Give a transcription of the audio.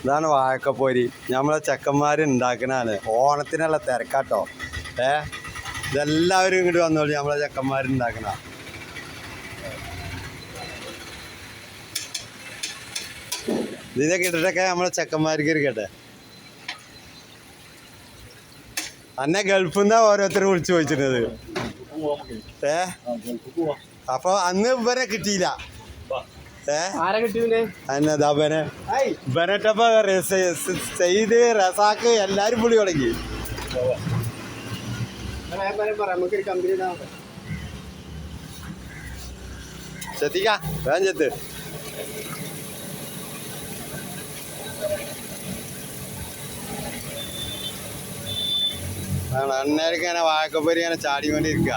ഇതാണ് വാഴക്കപ്പോരി. നമ്മളെ ചെക്കന്മാർ ഉണ്ടാക്കണതാണ്. ഓണത്തിനുള്ള തിരക്കാട്ടോ. ഇതെല്ലാവരും ഇങ്ങോട്ട് വന്നോളൂ. നമ്മളെ ചെക്കന്മാർ ഉണ്ടാക്കണ ഇതിനൊക്കെ ഇട്ടിട്ടൊക്കെ നമ്മളെ ചെക്കന്മാർക്ക് ഇരിക്കട്ടെ. അന്നെ ഗൾഫിൽ നിന്നാ ഓരോരുത്തർ വിളിച്ചു ചോദിച്ചിരുന്നത്. അപ്പൊ അന്ന് ഇവരെ കിട്ടിയില്ല. ബനട്ടപ്പ സെയ്ദ് റസാക്ക് എല്ലാരും വിളി തുടങ്ങി. ശ്രദ്ധിക്ക വേഗം ചെത്ത്. അന്നേരക്ക് ഇങ്ങനെ വാഴക്കപ്പൊരി ഇങ്ങനെ ചാടിക്കൊണ്ടിരിക്കുക.